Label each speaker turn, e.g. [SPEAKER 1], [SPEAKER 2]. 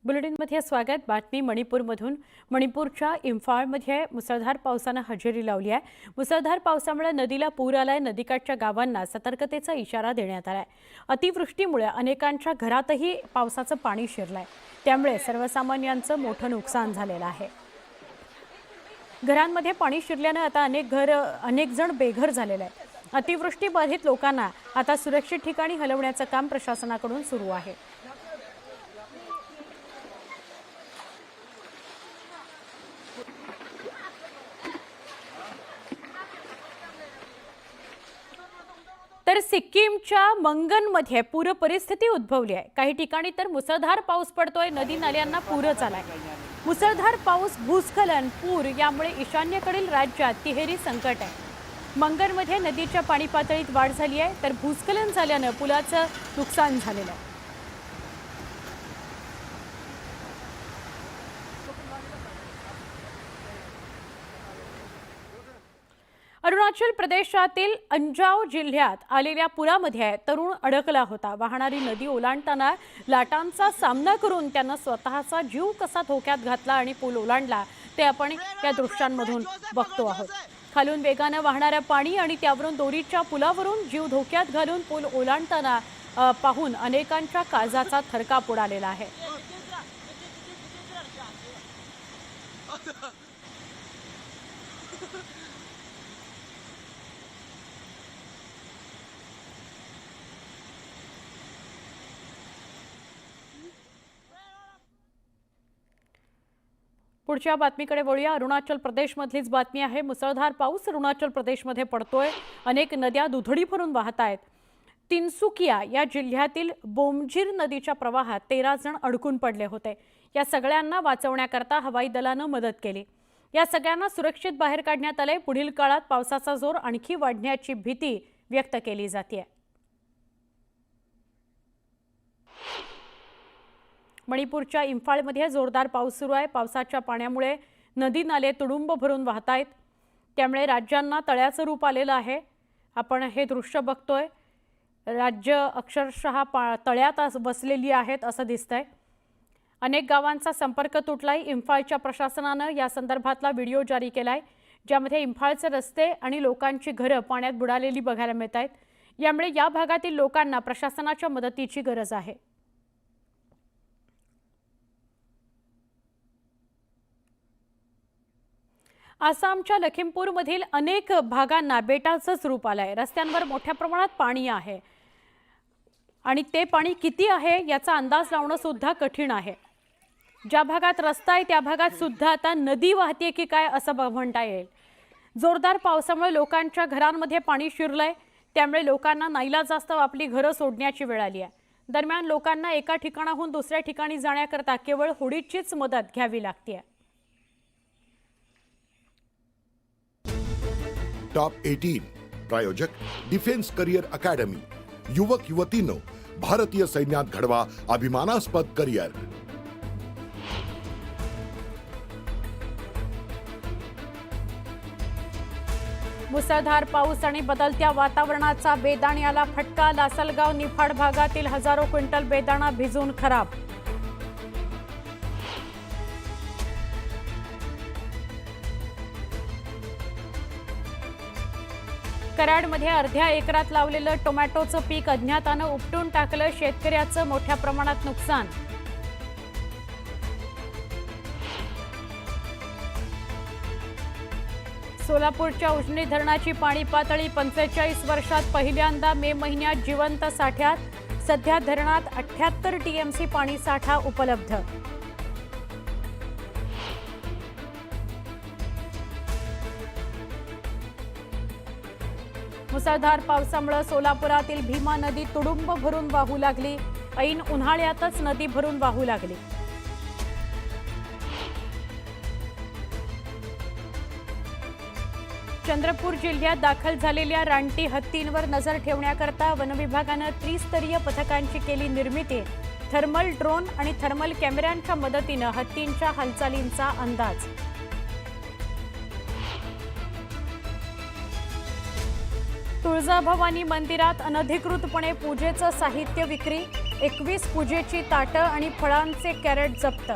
[SPEAKER 1] बुलेटिनमध्ये स्वागत। बातमी मणिपूरमधून। मणिपूरच्या इम्फाळमध्ये मुसळधार पावसाने हजेरी लावली आहे। मुसळधार पावसामुळे नदीला पूर आलाय। नदीकाठच्या गावांना सतर्कतेचा इशारा देण्यात आलाय। अतिवृष्टीमुळे अनेकांच्या घरातही पावसाचं पाणी शिरलंय, त्यामुळे सर्वसामान्यांचं मोठं नुकसान झालेलं आहे। घरांमध्ये पाणी शिरल्याने आता अनेक जण बेघर झालेले आहेत। अतिवृष्टी बाधित लोकांना आता सुरक्षित ठिकाणी हलवण्याचं काम प्रशासनाकडून सुरू आहे। तर सिक्कीमच्या मंगनमध्ये पूर परिस्थिती उद्भवली आहे। काही ठिकाणी तर मुसळधार पाऊस पडतोय। नदी नाल्यांना पूरच आलाय। मुसळधार पाऊस, भूस्खलन, पूर यामुळे ईशान्येकडील राज्यात तिहेरी संकट आहे। मंगनमध्ये नदीच्या पाणी पातळीत वाढ झाली आहे, तर भूस्खलन झाल्याने पुलाचं नुकसान झालेलं आहे। अरुणाचल प्रदेशातील अंजाव जिल्ह्यात आलेल्या पुरामध्ये तरुण अडकला होता। वाहणारी नदी ओलांडताना लाटांचा सामना करून त्यानं स्वतःचा जीव कसा धोक्यात घातला आणि पूल ओलांडला ते आपण या दृश्यांमधून बघतो आहोत। खालून वेगाने वाहणारे पाणी आणि त्यावरून दोरीच्या पुलावरून जीव धोक्यात घालून पूल ओलांडताना पाहून अनेकांच्या काळजाचा थरकाप उडालेला आहे। पुढच्या बातमीकडे वळूया। अरुणाचल प्रदेशमधलीच बातमी आहे। मुसळधार पाऊस अरुणाचल प्रदेशमध्ये पडतोय। अनेक नद्या दुथडी भरून वाहत आहेत। तिनसुकिया या जिल्ह्यातील बोमजीर नदीच्या प्रवाहात 13 जण अडकून पडले होते। या सगळ्यांना वाचवण्याकरता हवाई दलानं मदत केली। या सगळ्यांना सुरक्षित बाहेर काढण्यात आले। पुढील काळात पावसाचा जोर आणखी वाढण्याची भीती व्यक्त केली जाते। मणिपूरच्या इम्फाळमध्ये जोरदार पाऊस सुरू आहे। पावसाच्या पाण्यामुळे नदी नाले तुडुंब भरून वाहत आहेत, त्यामुळे राज्यांना तळ्याचं रूप आलेलं आहे। आपण हे दृश्य बघतोय। राज्य अक्षरशः तळ्यात बसलेली आहेत असं दिसतंय। अनेक गावांचा संपर्क तुटलाय। इम्फाळच्या प्रशासनानं या संदर्भातला व्हिडिओ जारी केलाय, ज्यामध्ये इम्फाळचे रस्ते आणि लोकांची घरं पाण्यात बुडालेली बघायला मिळत आहेत। यामुळे या भागातील लोकांना प्रशासनाच्या मदतीची गरज आहे। आसामच्या लखीमपूरमधील अनेक भागांना बेटाचंच रूप आलंय। रस्त्यांवर मोठ्या प्रमाणात पाणी आहे आणि ते पाणी किती आहे याचा अंदाज लावणं सुद्धा कठीण आहे। ज्या भागात रस्ता आहे त्या भागात सुद्धा आता नदी वाहते की काय असं म्हणता येईल। जोरदार पावसामुळे लोकांच्या घरांमध्ये पाणी शिरलंय, त्यामुळे लोकांना नाईलाजास्तव आपली घरं सोडण्याची वेळ आली आहे। दरम्यान लोकांना एका ठिकाणाहून दुसऱ्या ठिकाणी जाण्याकरता केवळ होडीचीच मदत घ्यावी लागते।
[SPEAKER 2] टॉप 18 प्रायोजक डिफेन्स करियर अकॅडमी। युवक युवतींनो, भारतीय सैन्यात घडवा अभिमानास्पद करियर।
[SPEAKER 1] मुसळधार पाऊस आणि बदलत्या वातावरणाचा बेदाण्याला फटका। लासलगाव निफाड भागातील हजारो क्विंटल बेदाणा भिजून खराब। कराडमध्ये अर्ध्या एकरात लावलेलं टोमॅटोचं पीक अज्ञातानं उपटून टाकलं। शेतकऱ्याचं मोठ्या प्रमाणात नुकसान। सोलापूरच्या उजनी धरणाची पाणी पातळी 45 वर्षात पहिल्यांदा मे महिन्यात जिवंत साठ्यात। सध्या धरणात 78 टीएमसी पाणी साठा उपलब्ध। मुसळधार पावसामुळे सोलापुरातील भीमा नदी तुडुंब भरून वाहू लागली। ऐन उन्हाळ्यातच नदी भरून वाहू लागली। चंद्रपूर जिल्ह्यात दाखल झालेल्या रानटी हत्तींवर नजर ठेवण्याकरता वनविभागानं त्रिस्तरीय पथकांची केली निर्मिती। थर्मल ड्रोन आणि थर्मल कॅमेऱ्यांच्या मदतीनं हत्तींच्या हालचालींचा अंदाज। तुळजाभवानी मंदिरात अनधिकृतपणे पूजेचं साहित्य विक्री। 21 पूजेची ताटं आणि फळांचे कॅरेट जप्त.